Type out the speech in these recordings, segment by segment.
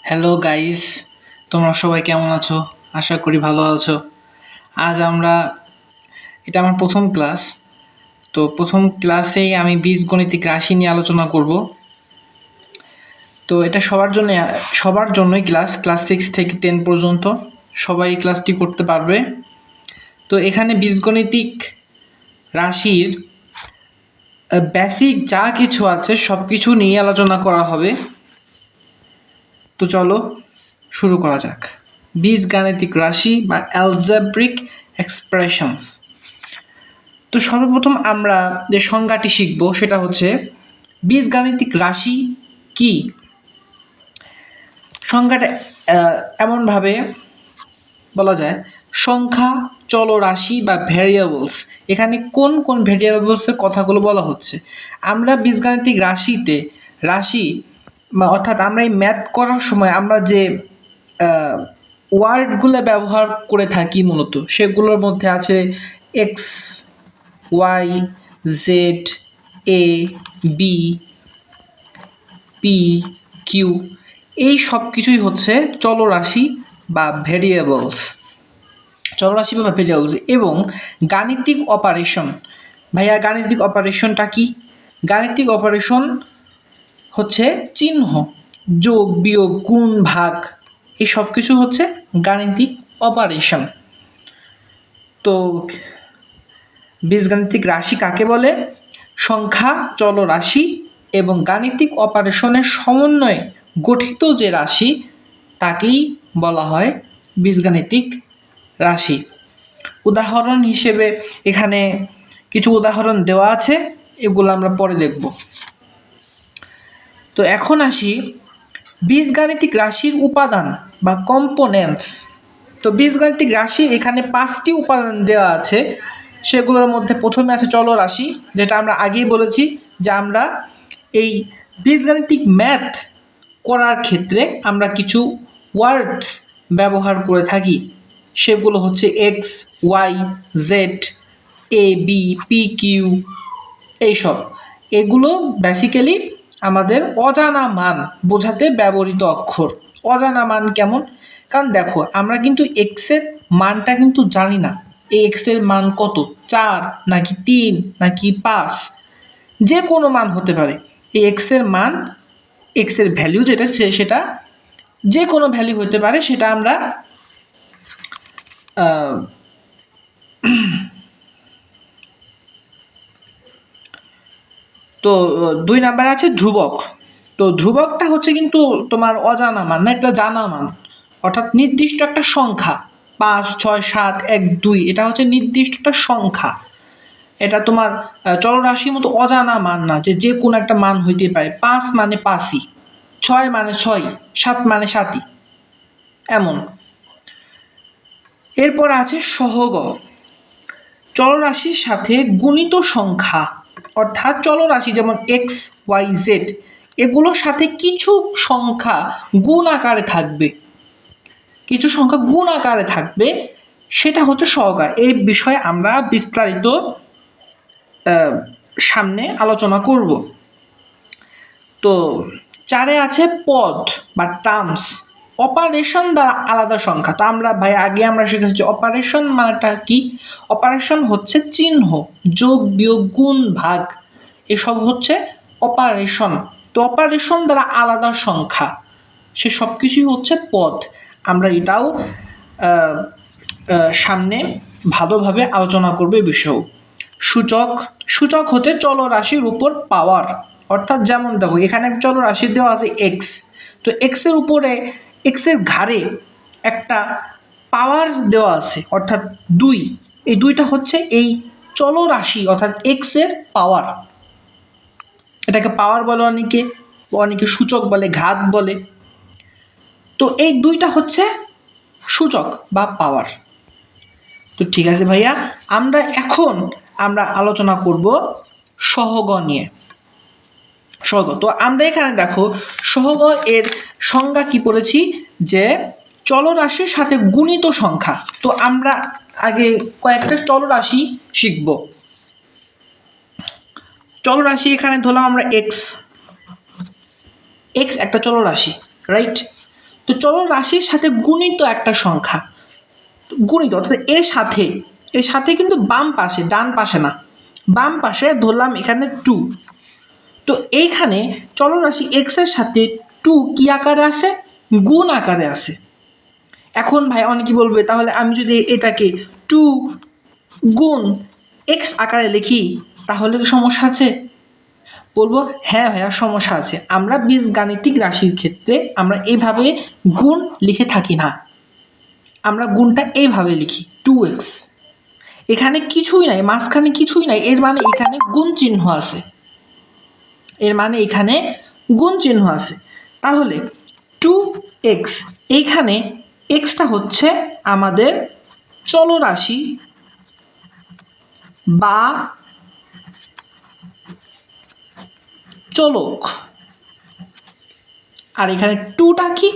Hello guys, তোমরা সবাই কেমন আছো? আশা করি ভালো আছো। আজ এটা আমার প্রথম ক্লাস। তো প্রথম ক্লাসেই আমি বীজগণিতিক রাশি নিয়ে আলোচনা করব। তো এটা সবার জন্যই ক্লাস 6 থেকে 10 পর্যন্ত সবাই এই ক্লাসটি করতে পারবে। তো এখানে বীজগণিতিক রাশির বেসিক যা কিছু আছে সব কিছু নিয়ে আলোচনা করা হবে। তো চলো শুরু করা যাক। বীজগাণিতিক রাশি বা অ্যালজেব্রিক এক্সপ্রেশনস। তো সর্বপ্রথম আমরা যে সংজ্ঞাটি শিখব সেটা হচ্ছে বীজগাণিতিক রাশি কি। সংজ্ঞাটা এমনভাবে বলা যায়, সংখ্যা, চলরাশি বা ভ্যারিয়েবলস। এখানে কোন কোন ভ্যারিয়েবলসের কথাগুলো বলা হচ্ছে। আমরা বীজগাণিতিক রাশি অর্থাৎ আমরা এই ম্যাথ করার সময় আমরা যে ওয়ার্ডগুলো ব্যবহার করে থাকি মূলত সেগুলোর মধ্যে আছে এক্স, ওয়াই, জেড, এ, বি, পি, কিউ। এই সব কিছুই হচ্ছে চলরাশি বা ভেরিয়েবলস। এবং গাণিতিক অপারেশন। ভাইয়া, গাণিতিক অপারেশনটা কি? গাণিতিক অপারেশন হচ্ছে চিহ্ন, যোগ, বিয়োগ, গুণ, ভাগ, এই সব কিছু হচ্ছে গাণিতিক অপারেশন। তো বীজগাণিতিক রাশি কাকে বলে? সংখ্যা, চলরাশি এবং গাণিতিক অপারেশনের সমন্বয়ে গঠিত যে রাশি তাকেই বলা হয় বীজগাণিতিক রাশি। উদাহরণ হিসেবে এখানে কিছু উদাহরণ দেওয়া আছে, এগুলো আমরা পরে দেখব। তো এখন আসি বীজগাণিতিক রাশির উপাদান বা কম্পোনেন্টস। তো বীজগাণিতিক রাশির এখানে 5টি উপাদান দেওয়া আছে। সেগুলোর মধ্যে প্রথমে আছে চলরাশি, যেটা আমরা আগেই বলেছি যে আমরা এই বীজগাণিতিক ম্যাথ করার ক্ষেত্রে আমরা কিছু ওয়ার্ডস ব্যবহার করে থাকি। সেগুলো হচ্ছে এক্স, ওয়াই, জেড, এ, বি, পি, কিউ, এইসব। এগুলো বেসিক্যালি আমাদের অজানা মান বোঝাতে ব্যবহৃত অক্ষর। অজানা মান কেমন? কারণ দেখো, আমরা কিন্তু এক্সের মানটা কিন্তু জানি না। এই এক্সের মান কত, 4 নাকি 3 নাকি 5, যে কোনো মান হতে পারে। এই এক্সের মান, এক্সের ভ্যালু যেটা সেটা যে কোনো ভ্যালু হতে পারে। সেটা আমরা তো 2 নাম্বার আছে ধ্রুবক। তো ধ্রুবকটা হচ্ছে কিন্তু তোমার অজানা মান না, একটা জানা মান। অর্থাৎ নির্দিষ্ট একটা সংখ্যা, 5, 6, 7, 1, 2, এটা হচ্ছে নির্দিষ্ট একটা সংখ্যা। এটা তোমার চলরাশির মতো অজানা মান না, যে কোনো একটা মান হইতে পারে। 5 মানে 5ই, 6 মানে 6ই, 7 মানে 7ই, এমন। এরপর আছে সহগ। চলরাশির সাথে গুণিত সংখ্যা, অর্থাৎ চলরাশি যেমন এক্স, ওয়াই, জেড, এগুলোর সাথে কিছু সংখ্যা গুণ আকারে থাকবে, কিছু সংখ্যা গুণ আকারে থাকবে, সেটা হচ্ছে সহগ। এই বিষয়ে আমরা বিস্তারিত সামনে আলোচনা করব। তো 4 আছে পদ বা টার্মস, অপারেশন দ্বারা আলাদা সংখ্যা। তো আগে আমরা শিখেছি অপারেশন মানেটা কি। অপারেশন হচ্ছে চিহ্ন, যোগ, বিয়োগ, গুণ, ভাগ, এসব হচ্ছে অপারেশন। তো অপারেশন দ্বারা আলাদা সংখ্যা, সে সব কিছুই হচ্ছে পদ। আমরা এটাও সামনে ভালোভাবে আলোচনা করবে বিষয়। সূচক, সূচক হতে চলরাশির উপর পাওয়ার। অর্থাৎ যেমন দেখো, এখানে চলরাশি দেওয়া আছে এক্স। তো এক্সের উপরে, এক্সের ঘাড়ে একটা পাওয়ার দেওয়া আছে, অর্থাৎ 2। এই 2টা হচ্ছে এই চলরাশি অর্থাৎ এক্সের পাওয়ার। এটাকে পাওয়ার বলে, অনেকে সূচক বলে, ঘাত বলে। তো এই 2টা হচ্ছে সূচক বা পাওয়ার। তো ঠিক আছে ভাইয়া, আমরা আলোচনা করব সহগ নিয়ে। সহগ, তো আমরা এখানে দেখো সহগ এর সংজ্ঞা কি পড়েছি, যে চলরাশির সাথে গুণিত সংখ্যা। তো আমরা আগে কয়েকটা চলরাশি শিখব। চলরাশি এখানে ধরলাম আমরা এক্স, এক্স একটা চলরাশি, রাইট? তো চলরাশির সাথে গুণিত একটা সংখ্যা, গুণিত অর্থাৎ এর সাথে কিন্তু বাম পাশে, ডান পাশে না, বাম পাশে ধরলাম এখানে 2। তো এইখানে চলরাশি এক্স এর সাথে 2 কি আকারে আছে? গুণ আকারে আছে। এখন ভাই অনেকে বলবে তাহলে আমি যদি এটাকে 2 গুণ এক্স আকারে লিখি তাহলে কি সমস্যা আছে? বলবো হ্যাঁ ভাইয়া সমস্যা আছে। আমরা বীজগাণিতিক রাশির ক্ষেত্রে আমরা এইভাবে গুণ লিখে থাকি না, আমরা গুণটা এইভাবে লিখি 2x। এখানে কিছুই নাই, মাঝখানে কিছুই নাই, এর মানে এখানে গুণ চিহ্ন আছে, এর মানে এখানে গুণ চিহ্ন আছে। তাহলে 2x, এইখানে এক্সটা হচ্ছে আমাদের চলরাশি বা চলক, আর এখানে 2টা কি?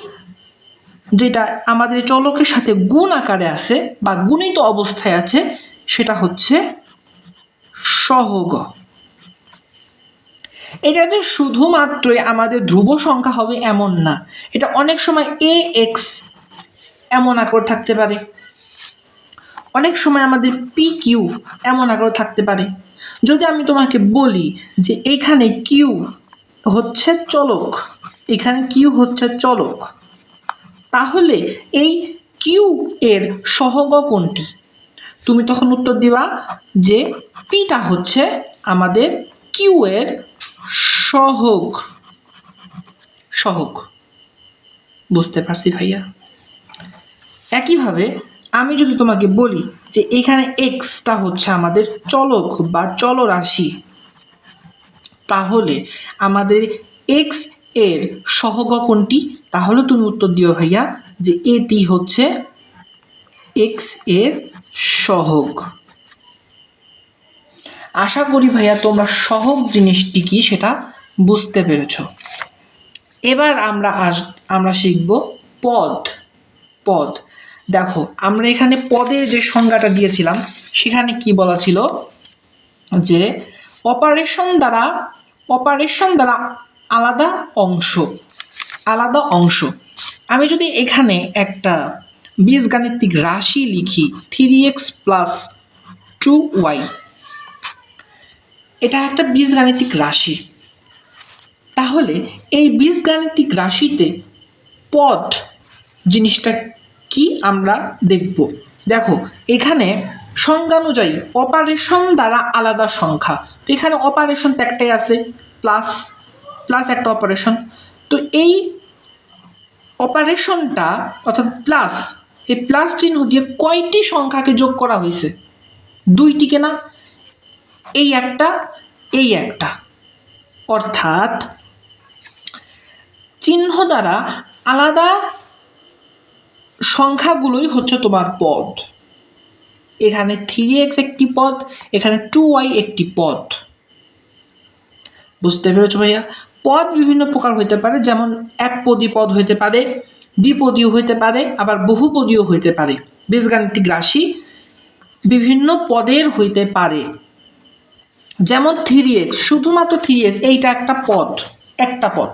যেটা আমাদের চলকের সাথে গুণ আকারে আছে বা গুণিত অবস্থায় আছে সেটা হচ্ছে সহগ। এটা যে শুধুমাত্রই আমাদের ধ্রুব সংখ্যা হবে এমন না, এটা অনেক সময় ax এমন আকার থাকতে পারে, অনেক সময় আমাদের pq এমন আকার থাকতে পারে। যদি আমি তোমাকে বলি যে এখানে q হচ্ছে চলক, এখানে q হচ্ছে চলক, তাহলে এই কিউ এর সহগ কোনটি? তুমি তখন উত্তর দিবা যে পিটা হচ্ছে আমাদের কিউ এর সহগ। সহগ বুঝতে পারছি ভাইয়া? একইভাবে আমি যদি তোমাকে বলি যে এখানে এক্সটা হচ্ছে আমাদের চলক বা চলরাশি, তাহলে আমাদের এক্স এর সহগ কোনটি? তাহলে তুমি উত্তর দিও ভাইয়া যে এটি হচ্ছে এক্স এর সহগ। আশা করি ভাইয়া তোমরা সহগ জিনিসটি কি সেটা বুঝতে পেরেছ। এবার আমরা শিখব পদ। পদ দেখো, আমরা এখানে পদের যে সংজ্ঞাটা দিয়েছিলাম সেখানে কি বলা ছিল যে অপারেশন দ্বারা আলাদা অংশ, আলাদা অংশ। আমি যদি এখানে একটা বীজগাণিতিক রাশি লিখি 3x + 2y, এটা একটা বীজগাণিতিক রাশি, তাহলে এই বীজগাণিতিক রাশিতে পদ জিনিসটা কি আমরা দেখব। দেখো এখানে সংজ্ঞানুযায়ী অপারেশন দ্বারা আলাদা সংখ্যা, তো এখানে অপারেশন তো একটাই আছে, প্লাস প্লাস একটা অপারেশন। তো এই অপারেশনটা অর্থাৎ প্লাস, এই প্লাস চিহ্ন দিয়ে কয়টি সংখ্যাকে যোগ করা হয়েছে? 2টিকে না? এই একটা, এই একটা, অর্থাৎ চিহ্ন দ্বারা আলাদা সংখ্যাগুলোই হচ্ছে তোমার পদ। এখানে 3x একটি পদ, এখানে 2y একটি পদ। বুঝতে পেরেছো ভাইয়া? পদ বিভিন্ন প্রকার হইতে পারে, যেমন একপদী পদ হইতে পারে, দ্বিপদীয় হইতে পারে, আবার বহুপদীয় হইতে পারে। বীজগাণিতিক রাশি বিভিন্ন পদের হইতে পারে, যেমন 3x, শুধুমাত্র 3x এইটা একটা পদ, একটা পদ।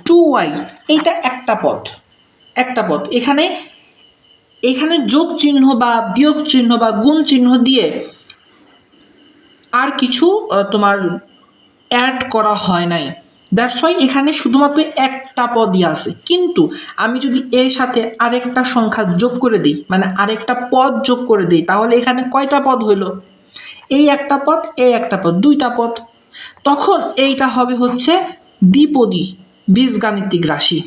2y এইটা একটা পদ, একটা পদ। এখানে যোগ চিহ্ন বা বিয়োগ চিহ্ন বা গুণ চিহ্ন দিয়ে আর কিছু তোমার অ্যাড করা হয় নাই, দ্যাটস ওয়াই এখানে শুধুমাত্র একটা পদই আছে। কিন্তু আমি যদি এর সাথে আরেকটা সংখ্যা যোগ করে দিই, মানে আরেকটা পদ যোগ করে দিই, তাহলে এখানে কয়টা পদ হইল? এই একটা পদ, এই একটা পদ, 2টা পদ। তখন এইটা হবে হচ্ছে দ্বিপদী বীজগাণিতিক রাশি।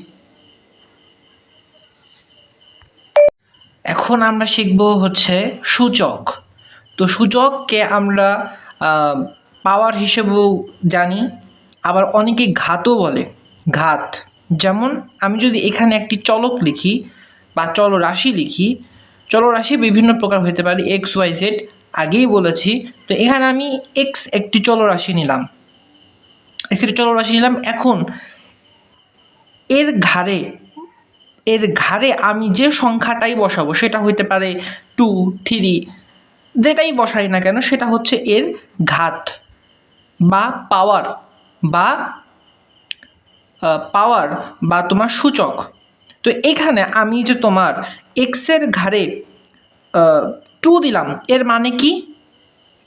এখন আমরা শিখব হচ্ছে সূচক। তো সূচককে আমরা পাওয়ার হিসেবেও জানি, আবার অনেকে ঘাতও বলে, ঘাত। যেমন আমি যদি এখানে একটি চলক লিখি বা চলরাশি লিখি, চলরাশি বিভিন্ন প্রকার হতে পারে, এক্স ওয়াই জেড, আগেই বলেছি। তো এখানে আমি এক্স একটি চলরাশি নিলাম, এখন এর ঘাড়ে আমি যে সংখ্যাটাই বসাবো সেটা হইতে পারে 2, 3, যেটাই বসাই না কেন সেটা হচ্ছে এর ঘাত বা পাওয়ার বা তোমার সূচক। তো এখানে আমি যে তোমার এক্সের ঘাড়ে 2 দিলাম, এর মানে কি?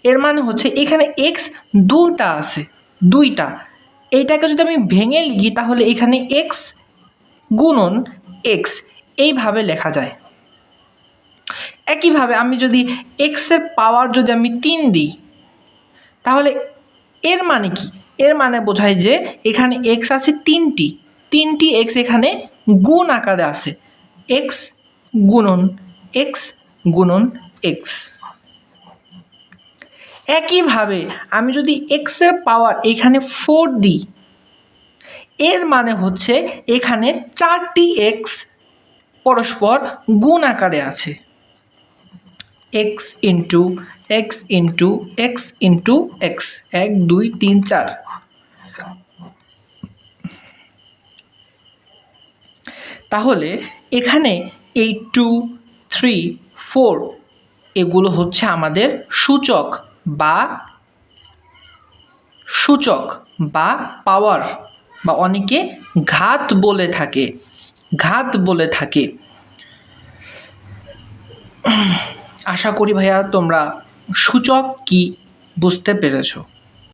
এর মানে হচ্ছে এখানে এক্স দুটা আছে, দুইটা। এইটাকে যদি আমি ভেঙে লিখি তাহলে এখানে এক্স গুণন এক্স এইভাবে লেখা যায়। একইভাবে আমি যদি এক্সের পাওয়ার যদি আমি 3 দিই তাহলে এর মানে কি? এর মানে বোঝায় যে এখানে এক্স আছে তিনটি এক্স এখানে গুণ আকারে আছে, এক্স গুণন এক্স গুণন এক্স। একইভাবে আমি যদি এক্সের পাওয়ার এখানে 4 দিই, এর মানে হচ্ছে এখানে 4টি এক্স পরস্পর গুণ আকারে আছে, x into x into x into x, 1 2 3 4। তাহলে এখানে এই 2 3 4 এগুলো হচ্ছে আমাদের সূচক বা পাওয়ার, বা অনেকে ঘাত বলে থাকে। আশা করি ভাইয়া তোমরা সূচক কি বুঝতে পেরেছো।